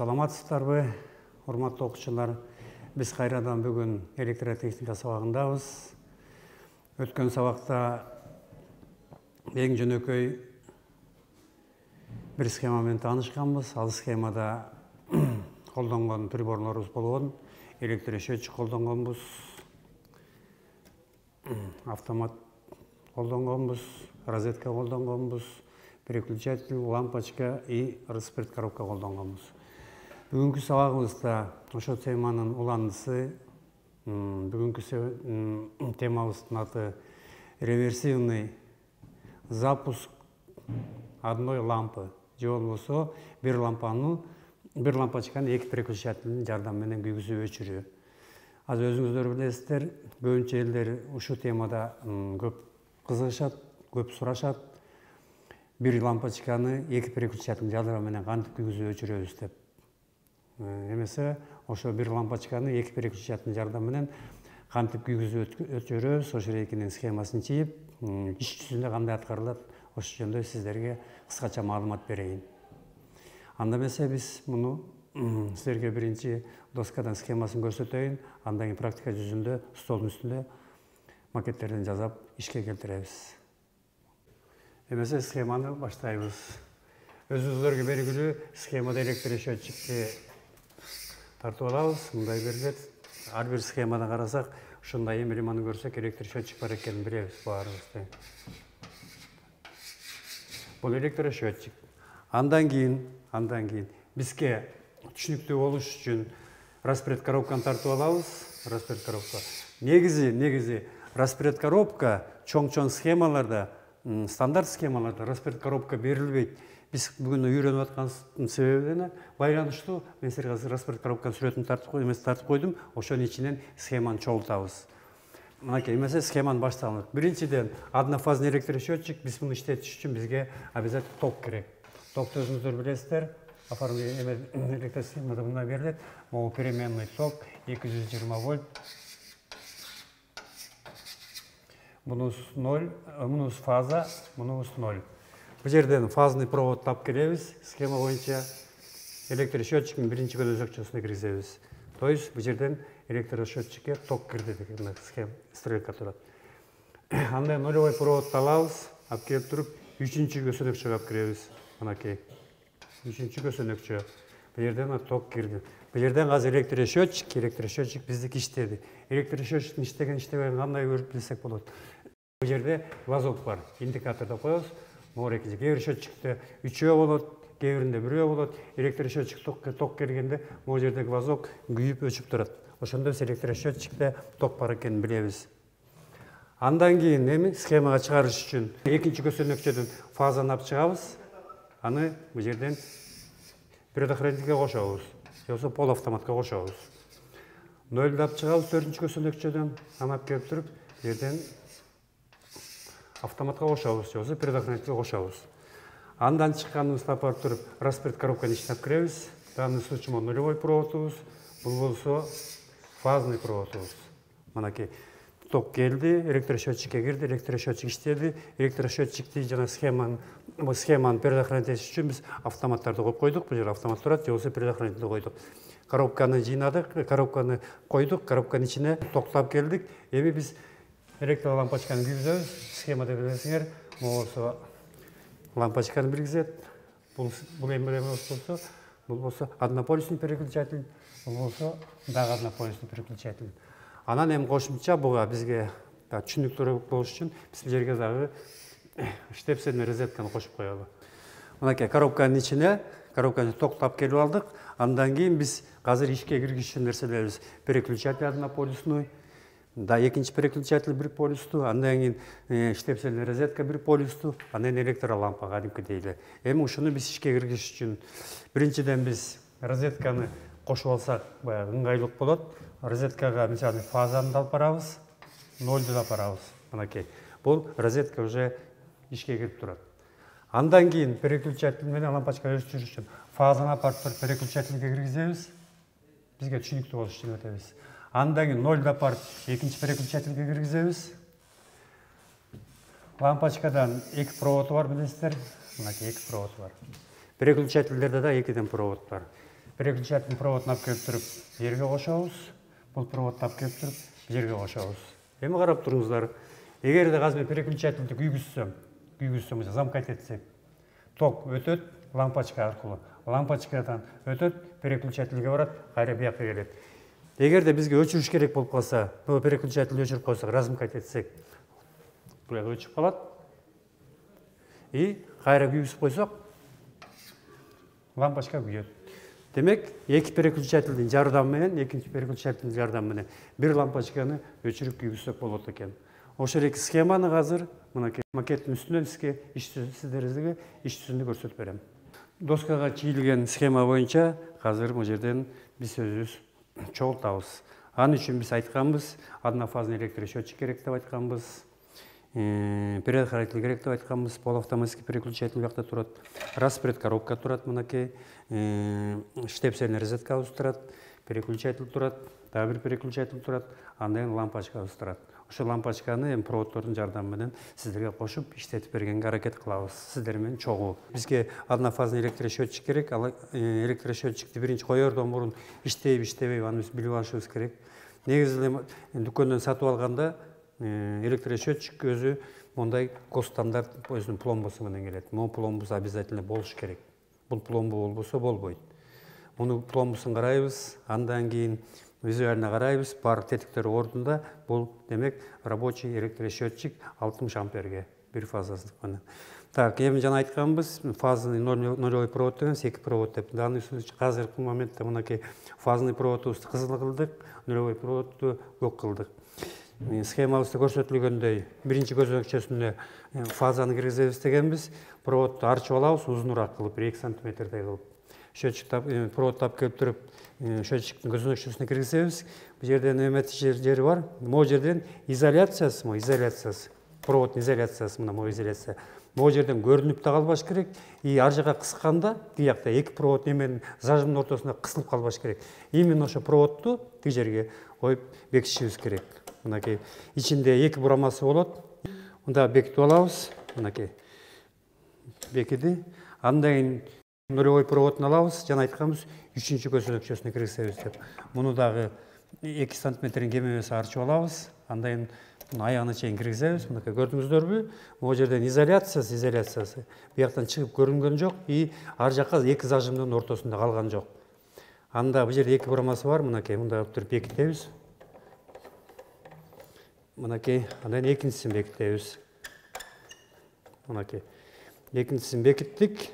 Саламатсыздарбы, урматтуу окуучулар. Биз кайрадан бүгүн электротехника сабагындабыз. Өткөн сабакта эң жөнөкөй бир схема менен таанышканбыз. Ал схемада колдонгон приборлорубуз болгон, электросчетчик колдонгонбуз, автомат колдонгонбуз, розетка колдонгонбуз, переключатель, лампочка и распред коробка колдонгонбуз. Бүгүнкү сабагыбызда ошо теманын уландысы, бүгүнкү темабыздын аты реверсивный запуск одной лампы. Же болбосо бир лампочканы эки переключателдин жардамы менен күйгүзүп өчүрүү. Азыр өзүңүздөр билесиздер, көбүнчө элдер ушул темада көп кызыгышат, көп сурашат. Бир лампочканы эки переключателдин жардамы менен кантип күйгүзүп өчүрөбүз деп. Эмесе ошо бир лампочканы эки переключателдин жардамы менен кантип күйгүзүп өчүрөбүз, ошо экинин схемасын чийип, иш жүзүндө кандай аткарылат, ошол жөнүндө сиздерге кыскача маалымат берейин. Анда эмесе биз муну сиздерге биринчи доскадан схемасын көрсөтөйүн, андан кийин практика жүзүндө столдун үстүндө макеттерден жасап ишке келтиребиз. Эмесе схеманы баштайбыз. Өзүңүздөргө белгилүү, схемада электросчетчикти тартып алабыз, мындай берилет. Ар бир схемадан карасак, ушундай эмблеманы көрсөк, электросчетчик бар экенин билебиз баарыбыз. Бул электросчетчик. Андан кийин бизге түшүнүктүү болуш үчүн распред коробканы тартып алабыз. Распред коробка. Негизи распред коробка чоң схемаларда, стандарт схемаларда распред коробка берилбейт. Биз бүгүн үйрөнүп аткан себебине байланыштуу. Мен силерге азыр распред коробканын сүрөтүн тартып койдум. Ошонун ичинен схеманы чогултабыз. Мынакей, эмесе схеманы баштайлы. Биринчиден, однофазный электросчетчик. Биз муну иштетиш үчүн бизге обязательно ток керек. Токту өзүңүздөр билесиздер. Оформление электросхемада мындай берилет. Могу переменный ток 220 вольт. Мунус 0, мунус фаза, мунус 0. Бу жерден фазный провод тап келебиз. Схема боюнча электросчетчиктин биринчи көзөкчөсүнө киргизебиз. То есть бу жерден электросчетчикке ток кирди деген схема стрелка турат. Анда нулевой проводду алабыз, алып келип туруп, үчүнчү көзөкчөгө алып киребиз. Мынакей. Үчүнчү көзөкчө. Бу жерден ток кирди. Бу жерден азыр электросчетчик биздики иштеди. Электросчетчиктин иштеген кандай көрүп билсек болот. Бу жерде глазок бар, индикаторду коебуз. Кээ бир счетчикте 3 болот, кээ биринде 1 болот. Электросчетчик ток келгенде могу жерде глазок күйүп өчүп турат. Ошондо биз электросчетчикте ток бар экенин билебиз. Андан кийин схемага чыгарыш үчүн экинчи көзөкчөдөн фазаны алып чыгабыз. Аны бу жерден предохранительге кошобуз. Жоксо полуавтоматка кошобуз. Нөлдү алып чыгабыз төртүнчү көзөкчөдөн. Аны алып келип туруп, жерден автоматка кошобуз, жоксо предохранительге кошобуз. Андан чыкканыбызды алып туруп, распред коробканын ичине алып киребиз. В данный случай нулевой проводубуз, бул болсо фазный проводубуз. Мынакей. Ток келди, электросчетчикке кирди, электросчетчик иштеди. Электросчетчикти жана схеманы предохранить үчүн биз автоматтарды коюп койдук. Бул жерде автомат турат, жоксо предохранительди койдук. Коробканы жыйнадык, коробканы койдук, коробканын ичине токтап келдик. Эми биз электролампочканы киргизебиз. Схемада билесиңер, болсо лампочканы киргизет. Бул эмблема болсо однополюсный переключатель, болсо дагы однополюсный переключатель. Анан эми кошумча буга бизге түшүнүктүү болуш үчүн биз бул жерге дагы штепсельный розетканы кошуп коелу. Мынакей коробканын ичине токтап келип алдык. Андан кийин биз азыр ишке киргизиш үчүн нерселерибиз: переключатель однополюсный, экинчи переключатель бир полюстуу, андан кийин штепсельный розетка бир полюстуу, андан кийин электролампа кадимкидей эле. Эми ушуну биз ишке киргизиш үчүн биринчиден биз розетканы кошуп алсак, баягы ыңгайлык болот. Розеткага мисалы фазаны алып барабыз, нолду да алып барабыз. Мынакей. Бул розетка уже ишке кирип турат. Андан кийин переключатель менен лампочка өчүрүш үчүн фазаны алып барып переключательге киргизебиз. Бизге түшүнүктүү болуш үчүн өтөбүз. Андан кийин нолду алып барып экинчи переключательге киргизебиз. Лампочкадан эки проводу бар, билесиздер. Мынакей эки проводу бар. Переключательдерде да экиден провод бар. переключатель проводун алып келип туруп жерге кошобуз. Бул проводду алып келип туруп жерге кошобуз. Эми карап туруңуздар. Эгерде азыр мен переключательди күйгүзсөм, замкать этсек, ток өтөт лампочка аркылуу. Лампочкадан өтөт, переключательге барат, кайра бияка келет. Эгерде бизге өчүрүш керек болуп калса, бул переключательди өчүрүп койсок, разымкать этсек, бул өчүп калат. И кайра күйгүзүп койсок, лампочка күйөт. Демек, эки переключательдин жардамы менен, экинчи переключательдин жардамы менен бир лампочканы өчүрүп күйгүзсөк болот экен. Ошол эки схеманы азыр мынакей макеттин үстүнөн сизге сиздерге иш жүзүндө көрсөтүп берем. Доскага чийилген схема боюнча азыр бул жерден биз өзүбүз чогултабыз. Аны үчүн биз айтканбыз, однофазный электросчетчик керек деп айтканбыз. Предохранитель керек деп айтканбыз, полуавтоматический переключатель бакта турат, распред коробка турат, мынакей штепсельный розеткабыз турат, переключатель турат, дагы бир переключатель турат, андан кийин лампочкабыз турат. Ошол лампочканы эми проводдордун жардамы менен сиздерге кошуп иштетип бергенге аракет кылабыз. Сиздер менен чогуу. Бизге однофазный электросчетчик керек. Ал электросчетчикти биринчи коердон мурун иштейби, аны биз билип алышыбыз керек. Негизи эле дүкөндөн сатып алганда электросчетчик өзү мондай госстандарт өзүнүн пломбосу менен келет. Могу пломбасы обязательно болуш керек. Бул пломба болбосо болбойт. Муну пломбасын карайбыз, андан кийин визуально карайбыз, бар тетиктер ордунда. Бул демек рабочий электросчетчик 60 амперге бир фазасыздык менен. Так, эми жана айтканбыз, фазный нулевой провод деген 2 провод деп. Данный случай азыркы моментте мынакей фазный проводубузду кызыл кылдык, нулевой проводду көк кылдык. Схемабызда көрсөтүлгөндөй биринчи көзөмөкчөсүнө фазаны киргизебиз дегенбиз. Проводду арчып алабыз, узунураак кылып, 1-2 сантиметрдей кылып. Счетчиктап, проводду алып келип туруп, счетчиктин көзөмөкчөсүнө киргизебиз. Бул жерден эметчи жери бар. Могу жерден изоляциясы, проводдун изоляциясы, мына могу изоляция. Могу жерден көрүнүп да калбаш керек. И ар жака кысканда, биякта эки провод эменин зажимдин ортосунда кысылып калбаш керек. Именно ошо проводду тиги жерге коюп бекитишибиз керек. Мынакей ичинде эки бурамасы болот. Мында бекитип алабыз. Мынакей бекиди. Андан кийин нулевой проводун алабыз. Жана айтканбыз, үчүнчү көзөмөкчөсүнө киргизебиз деп. Муну дагы 2 сантиметрден кем эмес арчып алабыз. Андан кийин аягына чейин киргизебиз. Мынакей көрдүңүздөрбү? Могу жерден изоляциясы. Бияктан чыгып көрүнгөн жок и ар жака эки зажимдин ортосунда калган жок. Анда бул жерде эки бурамасы бар. Мынакей мындай кылып туруп бекитебиз. Мынакей, андан экинчисин бекитебиз. Мынакей. Экинчисин бекиттик.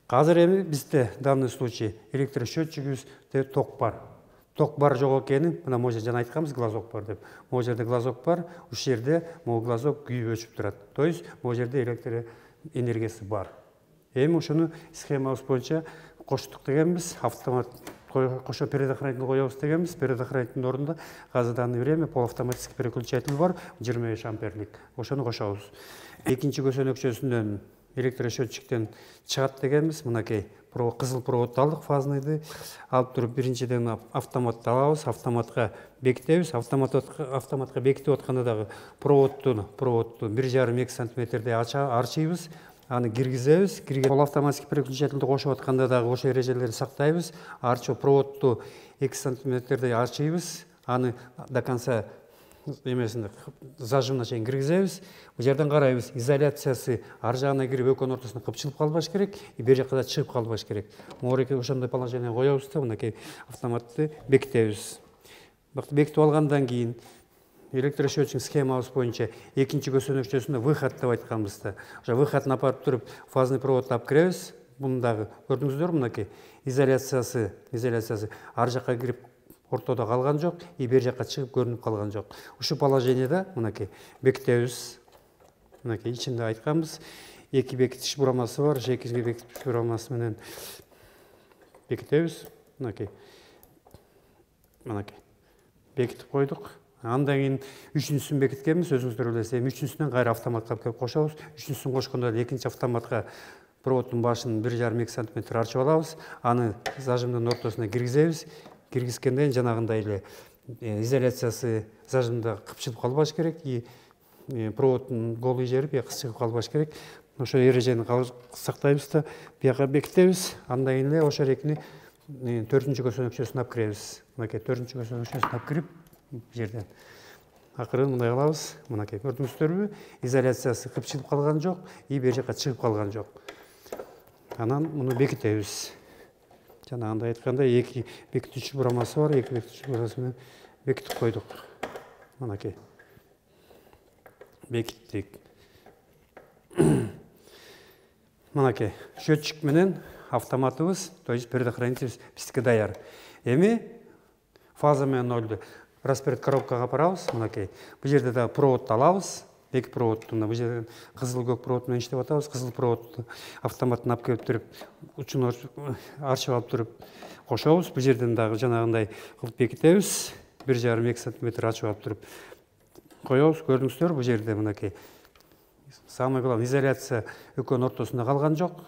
Азыр эми бизде данный случай электросчетчигибизде ток бар. Ток бар жок экенин, мына могу жерде жана айтканбыз, глазок бар деп. Могу жерде глазок бар, ушул жерде могу глазок күйүп өчүп турат. То есть могу жерде электр энергиясы бар. Эми ушуну схемабыз боюнча коштук дегенбиз, автомат кошо предохранитель коебуз дегенбиз. Предохранительдин ордунда азыр данный время полуавтоматический переключатель бар, 25 амперлик. Ошону кошобуз. Экинчи көзөмөкчөсүнөн электросчетчиктен чыгат дегенбиз. Мынакей кызыл проводду алдык, фазнайды. Алып туруп биринчиден автоматты алабыз, автоматка бекитебиз. Автоматка бекитип атканда дагы проводду 1,5-2 сантиметрдей арчыйбыз. Аны киргизебиз. Полуавтоматический переключательди кошуп атканда дагы ошо эрежелерди сактайбыз. Арчуу проводду 2 сантиметрдей арчыйбыз. Аны до конца эмесинде зажимына чейин киргизебиз. Бул жерден карайбыз, изоляциясы ар жагына кирип экөөнүн ортосунда кыпчылып калбаш керек, и бер жакка да чыгып калбаш керек. Могу ошондой положение коебуз да, мынакей автоматты бекитебиз. Бекитип алгандан кийин электросчетчик схемабыз боюнча экинчи көзөмөкчөсүнө выход деп айтканбыз да. Ошо выходун апарып туруп фазный проводду алып киребиз. Муну дагы көрдүңүздөр, мынакей изоляциясы ар жакка кирип ортодо калган жок, и бер жакка чыгып көрүнүп калган жок. Ушул положенияда мынакей бекитебиз. Мынакей ичинде айтканбыз, эки бекитиш бурамасы бар, эки бекитиш бурамасы менен бекитебиз. Мынакей бекитип койдук. Андан кийин үчүнчүсүн бекиткенбиз, өзүңүздөр билесиз. Үчүнчүсүнөн кайра автоматка алып келип кошобуз. Үчүнчүсүн кошкондо экинчи автоматка проводдун башын 1,5-2 сантиметр арчып алабыз. Аны зажимдин ортосуна киргизебиз. Киргизгенден жанагындай эле изоляциясы зажимда кыпчылып калбаш керек, и проводдун голый жери бияка чыгып калбаш керек. Ошо эрежени сактайбыз да, бияка бекитебиз. Андан кийин эле ошо эрекини 4-ші көсөнөкчөсүн алып киребиз. Мынакей 4-ші көсөнөкчөсүн алып кирип, бул жерден акырын мындай кылабыз. Мынакей көрдүңүздөрбү? Изоляциясы кыпчылып калган жок, и бер жака чыгып калган жок. Анан муну бекитебиз. Жанагындай айткандай, эки бекитүүчү бурамасы бар, эки бекитүүчү бурамасы менен бекитип койдук. Мынакей. Бекиттик. Мынакей, счетчик менен автоматыбыз, то есть предохранитель биздики даяр. Эми фаза менен нолду распред коробкага апарабыз. Мынакей. Бул жерде да проводду алабыз. Эки проводду, бул жерден кызыл көк провод менен иштеп атабыз. Кызыл проводду автоматтан алып келип туруп, учун арчып алып туруп кошобуз. Бул жерден дагы жанагындай кылып бекитебиз. 1,5-2 см ачып алып туруп коебуз. Көрдүңүздөр, бул жерде мынакей. Самый главный изоляция экөөнүн ортосунда калган жок.